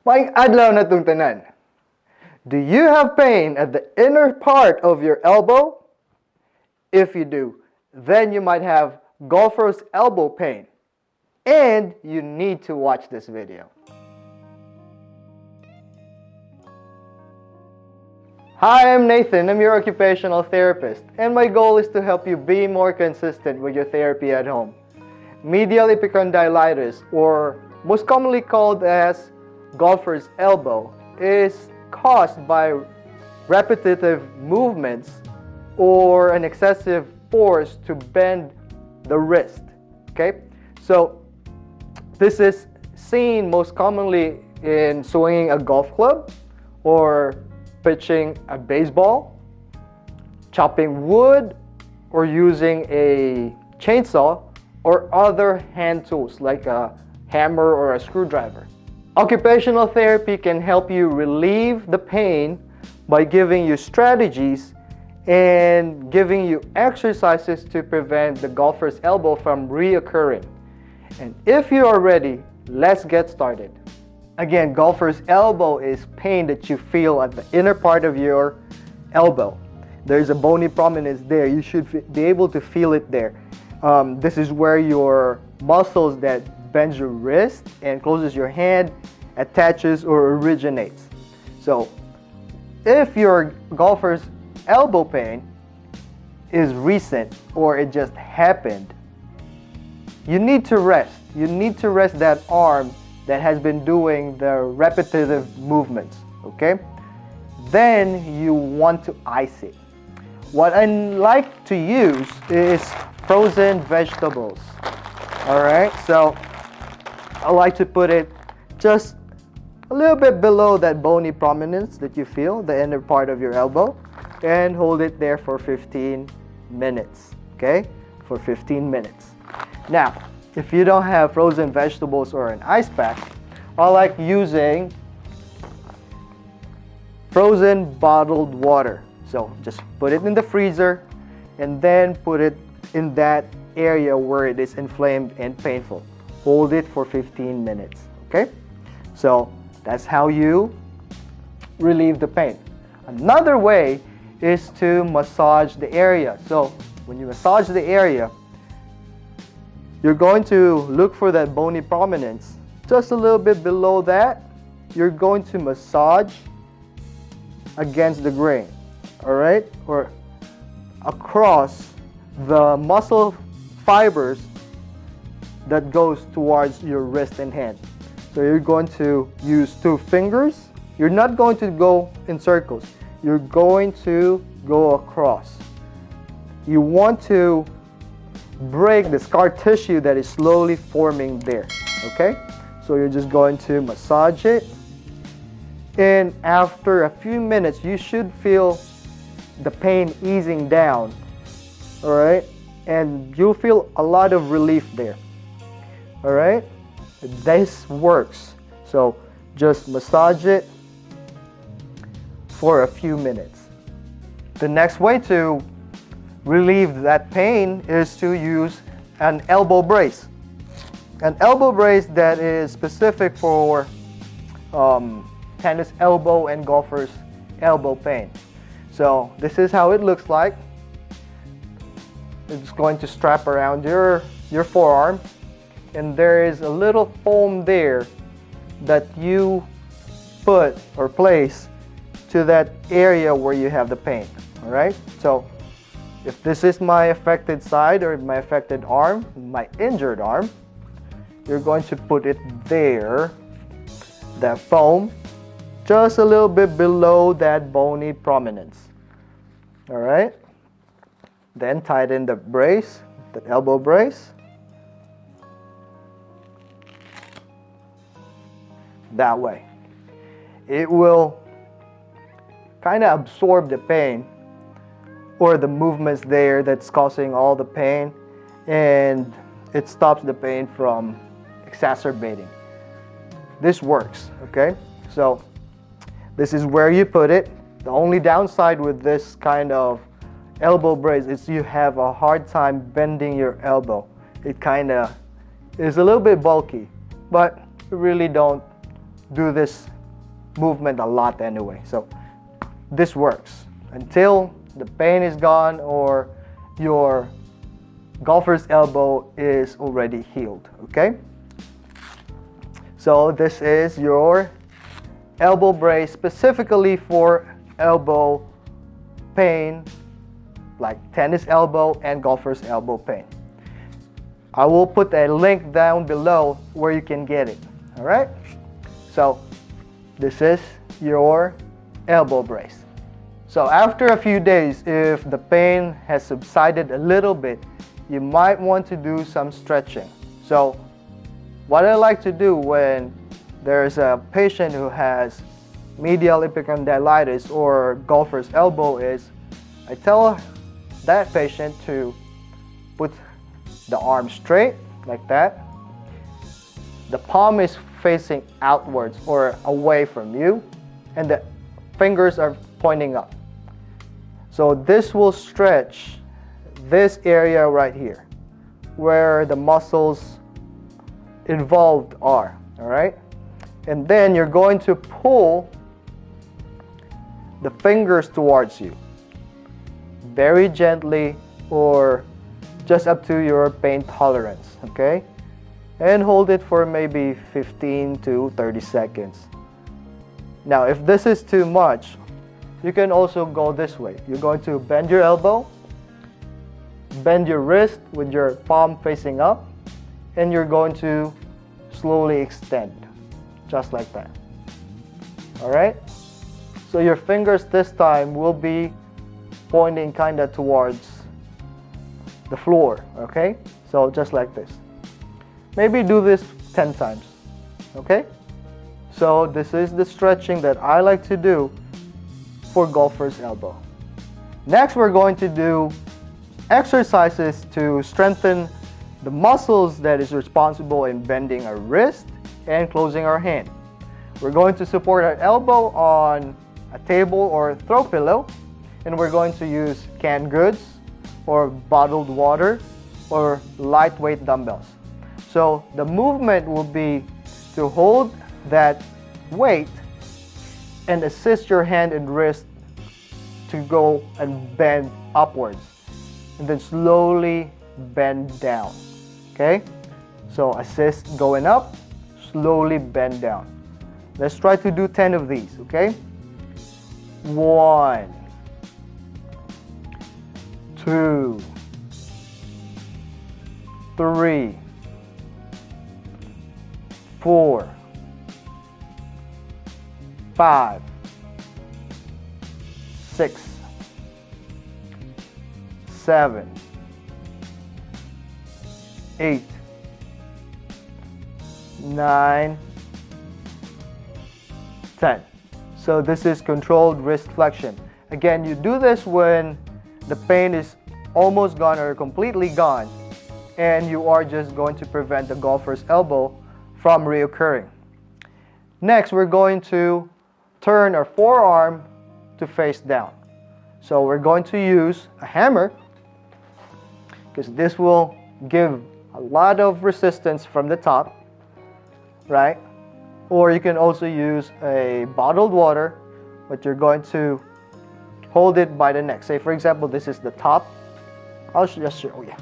Maayong adlaw na tong tanan. Do you have pain at the inner part of your elbow? If you do, then you might have golfer's elbow pain. And you need to watch this video. Hi, I'm Nathan. I'm your occupational therapist, and my goal is to help you be more consistent with your therapy at home. Medial epicondylitis, or most commonly called as golfer's elbow, is caused by repetitive movements or an excessive force to bend the wrist. Okay, so this is seen most commonly in swinging a golf club or pitching a baseball, chopping wood, or using a chainsaw or other hand tools like a hammer or a screwdriver. Occupational therapy can help you relieve the pain by giving you strategies and giving you exercises to prevent the golfer's elbow from reoccurring. And if you are ready, let's get started. Again, golfer's elbow is pain that you feel at the inner part of your elbow. There's a bony prominence there. You should be able to feel it there. This is where your muscles that bends your wrist and closes your hand attaches or originates. So if your golfer's elbow pain is recent or it just happened, you need to rest. You need to rest that arm that has been doing the repetitive movements, okay? Then you want to ice it. What I like to use is frozen vegetables, all right? So I like to put it just a little bit below that bony prominence that you feel, the inner part of your elbow, and hold it there for 15 minutes, okay? For 15 minutes. Now, if you don't have frozen vegetables or an ice pack, I like using frozen bottled water. So just put it in the freezer and then put it in that area where it is inflamed and painful. Hold it for 15 minutes, okay? So that's how you relieve the pain. Another way is to massage the area. So when you massage the area, you're going to look for that bony prominence. Just a little bit below that, you're going to massage against the grain, all right? Or across the muscle fibers that goes towards your wrist and hand. So you're going to use 2 fingers. You're not going to go in circles. You're going to go across. You want to break the scar tissue that is slowly forming there, okay? So you're just going to massage it, and after a few minutes you should feel the pain easing down, all right? And you'll feel a lot of relief there, all right? This works. So just massage it for a few minutes. The next way to relieve that pain is to use an elbow brace. An elbow brace that is specific for tennis elbow and golfer's elbow pain. So this is how it looks like. It's going to strap around your forearm, and there is a little foam there that you put or place to that area where you have the pain, all right? So if this is my affected side or my affected arm, my injured arm, you're going to put it there, that foam, just a little bit below that bony prominence. All right? Then tighten the brace, the elbow brace. That way. It will kind of absorb the pain or the movements there that's causing all the pain, and it stops the pain from exacerbating. This works, okay? So this is where you put it. The only downside with this kind of elbow brace is you have a hard time bending your elbow. It kind of is a little bit bulky, but you really don't do this movement a lot anyway. So this works until the pain is gone or your golfer's elbow is already healed, okay? So this is your elbow brace specifically for elbow pain, like tennis elbow and golfer's elbow pain. I will put a link down below where you can get it, all right? So this is your elbow brace. So after a few days, if the pain has subsided a little bit, you might want to do some stretching. So what I like to do when there's a patient who has medial epicondylitis or golfer's elbow is I tell that patient to put the arm straight like that. The palm is facing outwards or away from you, and the fingers are pointing up. So this will stretch this area right here where the muscles involved are, all right? And then you're going to pull the fingers towards you very gently or just up to your pain tolerance, okay? And hold it for maybe 15 to 30 seconds. Now, if this is too much, you can also go this way. You're going to bend your elbow, bend your wrist with your palm facing up, and you're going to slowly extend, just like that. All right? So your fingers this time will be pointing kind of towards the floor, okay? So just like this. Maybe do this 10 times, okay? So this is the stretching that I like to do for golfer's elbow. Next, we're going to do exercises to strengthen the muscles that is responsible in bending our wrist and closing our hand. We're going to support our elbow on a table or throw pillow, and we're going to use canned goods or bottled water or lightweight dumbbells. So the movement will be to hold that weight and assist your hand and wrist to go and bend upwards, and then slowly bend down, okay? So assist going up, slowly bend down. Let's try to do 10 of these, okay? 1, 2, 3, 4, 5, 6, 7, 8, 9, 10. So this is controlled wrist flexion. Again, you do this when the pain is almost gone or completely gone, and you are just going to prevent the golfer's elbow from reoccurring. Next, we're going to turn our forearm to face down. So we're going to use a hammer because this will give a lot of resistance from the top, right? Or you can also use a bottled water, but you're going to hold it by the neck. Say, for example, this is the top. I'll just show you.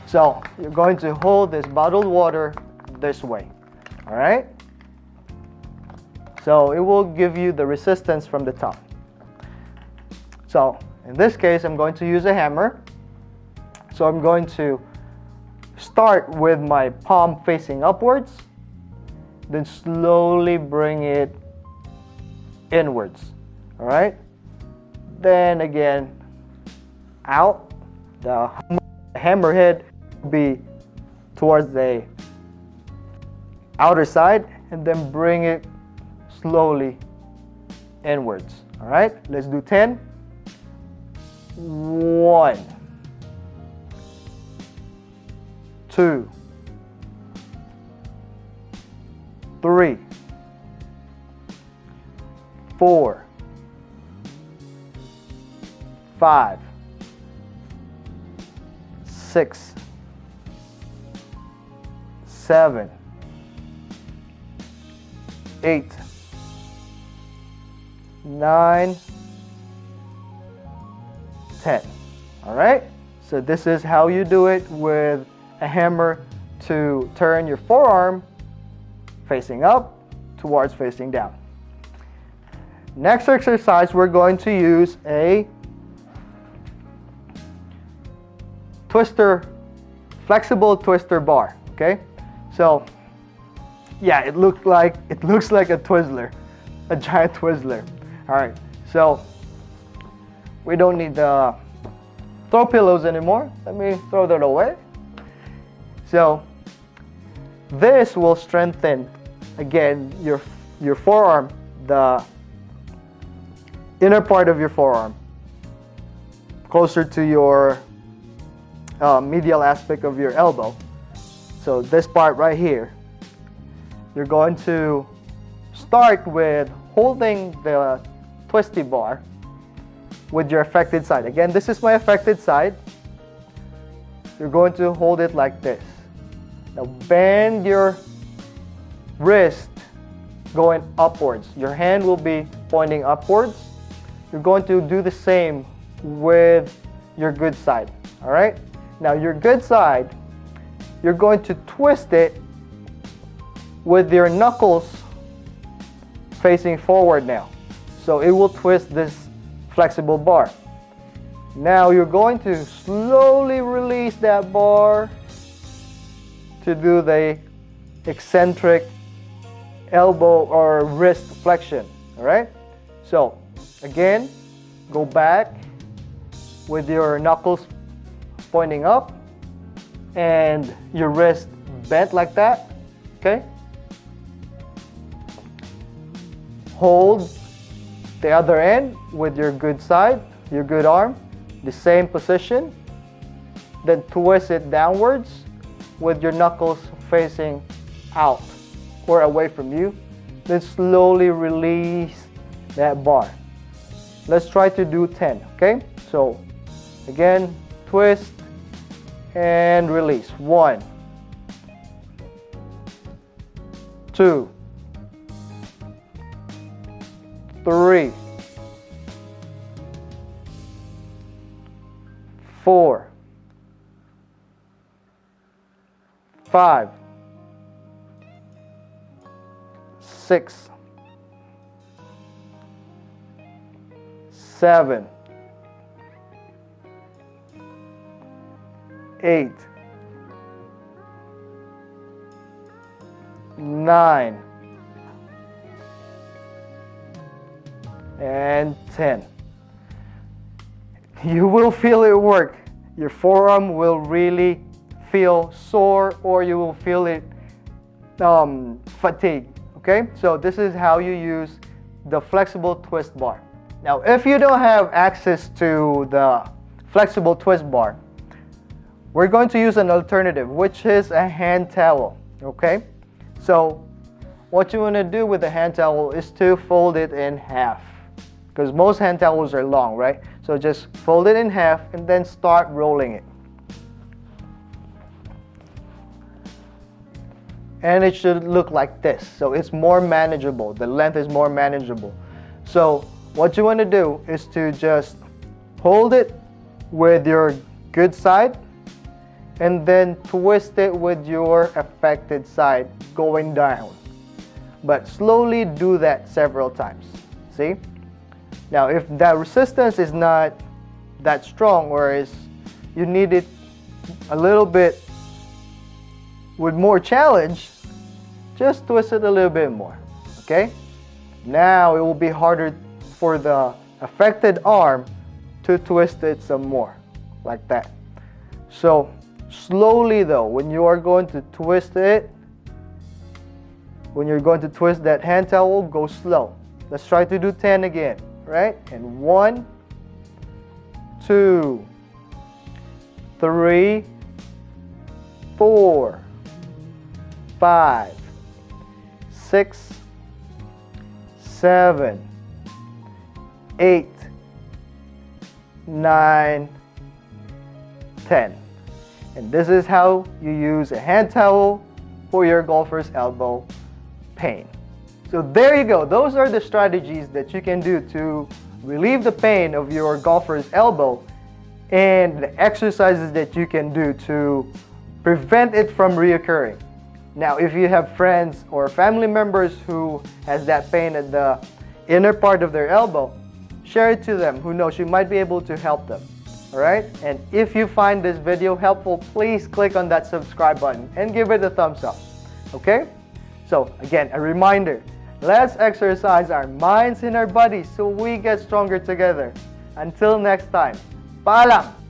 So you're going to hold this bottled water this way, all right? So it will give you the resistance from the top. So in this case, I'm going to use a hammer. So I'm going to start with my palm facing upwards, then slowly bring it inwards, all right? Then again, out. The hammer head will be towards the outer side, and then bring it slowly inwards, all right? Let's do 10. 1, 2, 3, 4, 5, 6, 7, 8, 9, 10. All right? So this is how you do it with a hammer to turn your forearm facing up towards facing down. Next exercise, we're going to use a flexible twister bar. Okay? So yeah, it looks like a Twizzler, a giant Twizzler. All right, so we don't need the throw pillows anymore. Let me throw that away. So this will strengthen again your forearm, the inner part of your forearm, closer to your medial aspect of your elbow. So this part right here, you're going to start with holding the twisty bar with your affected side. Again, this is my affected side. You're going to hold it like this. Now bend your wrist going upwards. Your hand will be pointing upwards. You're going to do the same with your good side. All right? Now your good side, you're going to twist it with your knuckles facing forward now. So it will twist this flexible bar. Now you're going to slowly release that bar to do the eccentric elbow or wrist flexion. All right? So again, go back with your knuckles pointing up and your wrist bent like that. Okay? Hold the other end with your good side, your good arm, the same position. Then twist it downwards with your knuckles facing out or away from you. Then slowly release that bar. Let's try to do 10, okay? So again, twist and release. 1, 2, 3, 4, 5, 6, 7, 8, 9, and 10. You will feel it work. Your forearm will really feel sore, or you will feel it fatigue. Okay, so this is how you use the flexible twist bar. Now, if you don't have access to the flexible twist bar, we're going to use an alternative, which is a hand towel. Okay, so what you want to do with the hand towel is to fold it in half, because most hand towels are long, right? So just fold it in half and then start rolling it. And it should look like this. So it's more manageable. The length is more manageable. So what you want to do is to just hold it with your good side and then twist it with your affected side going down. But slowly do that several times. See? Now, if that resistance is not that strong, or is you need it a little bit with more challenge, just twist it a little bit more. Okay? Now it will be harder for the affected arm to twist it some more, like that. So slowly though, when you are going to twist it, when you're going to twist that hand towel, go slow. Let's try to do 10 again, right? And 1, 2, 3, 4, 5, 6, 7, 8, 9, 10. And this is how you use a hand towel for your golfer's elbow pain. So there you go. Those are the strategies that you can do to relieve the pain of your golfer's elbow, and the exercises that you can do to prevent it from reoccurring. Now, if you have friends or family members who has that pain at the inner part of their elbow, share it to them. Who knows, you might be able to help them. Alright? And if you find this video helpful, please click on that subscribe button and give it a thumbs up. Okay? So again, a reminder, let's exercise our minds and our bodies so we get stronger together. Until next time, paalam!